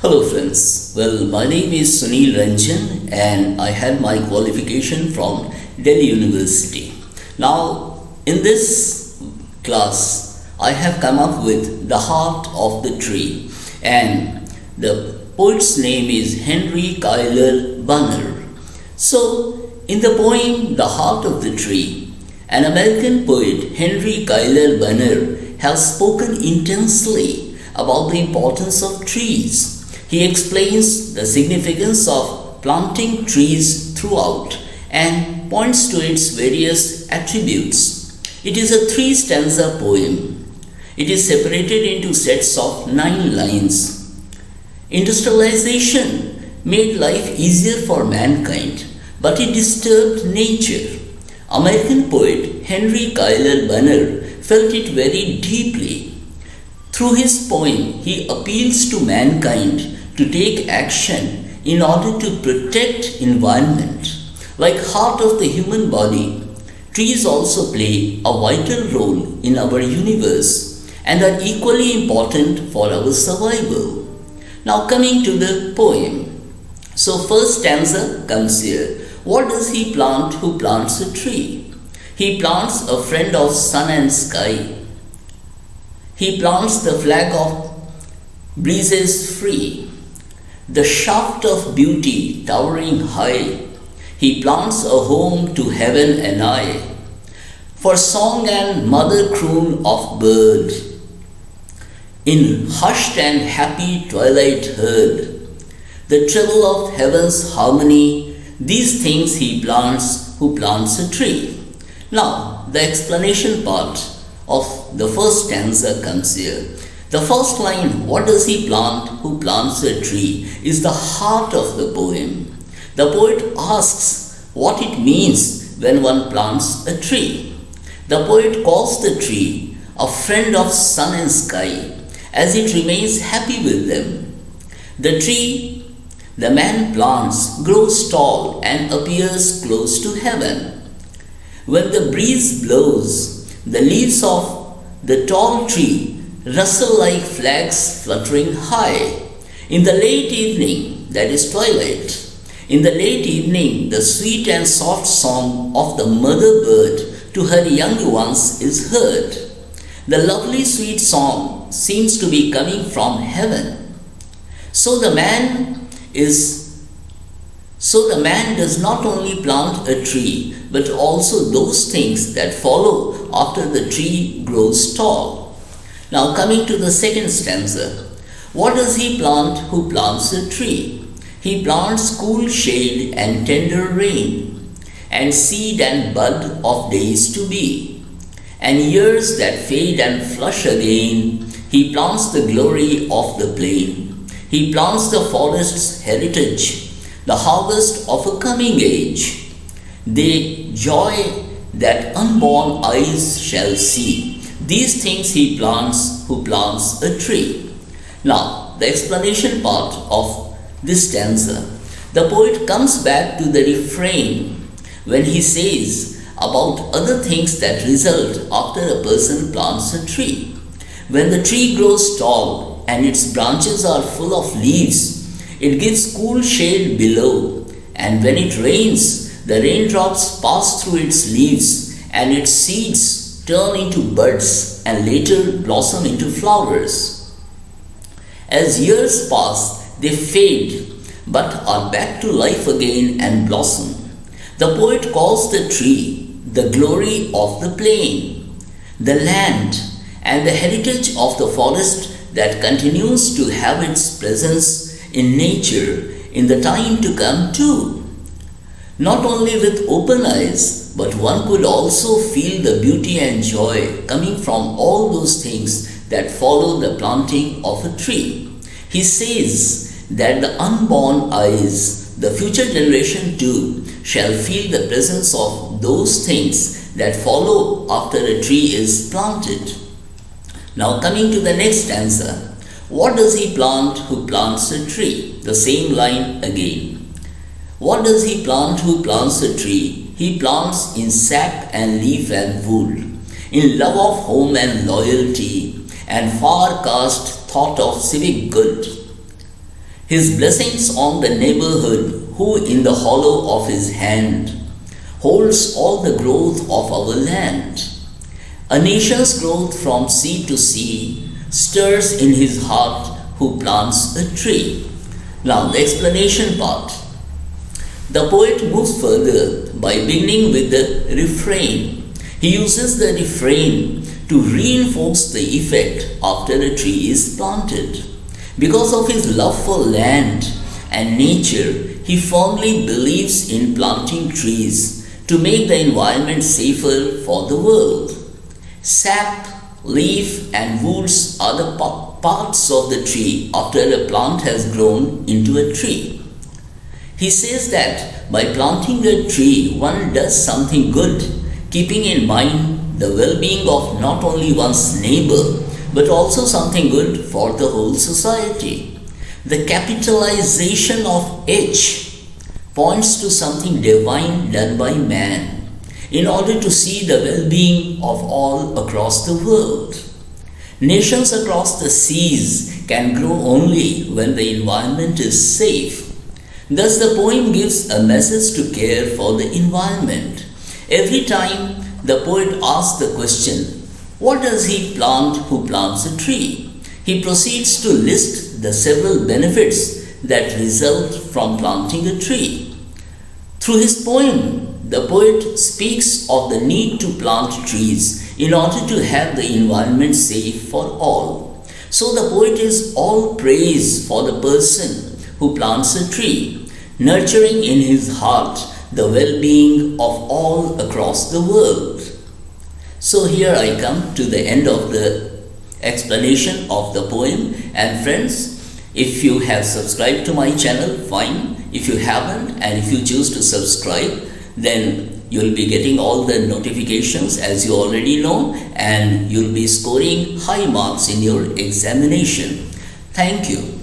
Hello friends. Well, my name is Sunil Ranjan and I had my qualification from Delhi University. Now, in this class, I have come up with The Heart of the Tree, and the poet's name is Henry Cuyler Bunner. So, in the poem The Heart of the Tree, an American poet, Henry Cuyler Bunner, has spoken intensely about the importance of trees. He explains the significance of planting trees throughout and points to its various attributes. It is a three-stanza poem. It is separated into sets of 9 lines. Industrialization made life easier for mankind, but it disturbed nature. American poet Henry Cuyler Bunner felt it very deeply. Through his poem, he appeals to mankind to take action in order to protect environment. Like heart of the human body, trees also play a vital role in our universe and are equally important for our survival. Now coming to the poem. So first stanza comes here. What does he plant who plants a tree? He plants a friend of sun and sky. He plants the flag of breezes free, the shaft of beauty towering high. He plants a home to heaven and I, for song and mother croon of bird, in hushed and happy twilight heard, the treble of heaven's harmony. These things he plants who plants a tree. Now the explanation part of the first stanza comes here. The first line, what does he plant who plants a tree, is the heart of the poem. The poet asks what it means when one plants a tree. The poet calls the tree a friend of sun and sky, as it remains happy with them. The tree the man plants grows tall and appears close to heaven. When the breeze blows, the leaves of the tall tree rustle like flags fluttering high. In the late evening, that is twilight, in the late evening, the sweet and soft song of the mother bird to her young ones is heard. The lovely sweet song seems to be coming from heaven. So the man does not only plant a tree, but also those things that follow after the tree grows tall. Now coming to the second stanza. What does he plant who plants a tree? He plants cool shade and tender rain, and seed and bud of days to be, and years that fade and flush again. He plants the glory of the plain. He plants the forest's heritage, the harvest of a coming age, the joy that unborn eyes shall see. These things he plants who plants a tree. Now, the explanation part of this stanza. The poet comes back to the refrain when he says about other things that result after a person plants a tree. When the tree grows tall and its branches are full of leaves, it gives cool shade below, and when it rains, the raindrops pass through its leaves and its seeds turn into buds and later blossom into flowers. As years pass, they fade but are back to life again and blossom. The poet calls the tree the glory of the plain, the land, and the heritage of the forest that continues to have its presence in nature in the time to come too. Not only with open eyes, but one could also feel the beauty and joy coming from all those things that follow the planting of a tree. He says that the unborn eyes, the future generation too, shall feel the presence of those things that follow after a tree is planted. Now coming to the next stanza. What does he plant who plants a tree? The same line again. What does he plant who plants a tree? He plants in sap and leaf and wool, in love of home and loyalty, and far cast thought of civic good. His blessings on the neighborhood, who in the hollow of his hand holds all the growth of our land. A nation's growth from sea to sea stirs in his heart who plants a tree. Now the explanation part. The poet moves further by beginning with the refrain. He uses the refrain to reinforce the effect after a tree is planted. Because of his love for land and nature, he firmly believes in planting trees to make the environment safer for the world. Sap, leaf, and roots are the parts of the tree after a plant has grown into a tree. He says that by planting a tree, one does something good, keeping in mind the well-being of not only one's neighbor, but also something good for the whole society. The capitalization of H points to something divine done by man in order to see the well-being of all across the world. Nations across the seas can grow only when the environment is safe. Thus, the poem gives a message to care for the environment. Every time the poet asks the question, what does he plant who plants a tree? He proceeds to list the several benefits that result from planting a tree. Through his poem, the poet speaks of the need to plant trees in order to have the environment safe for all. So the poet is all praise for the person who plants a tree, nurturing in his heart the well-being of all across the world. So here I come to the end of the explanation of the poem. And friends, if you have subscribed to my channel, fine. If you haven't, and if you choose to subscribe, then you'll be getting all the notifications as you already know, and you'll be scoring high marks in your examination. Thank you.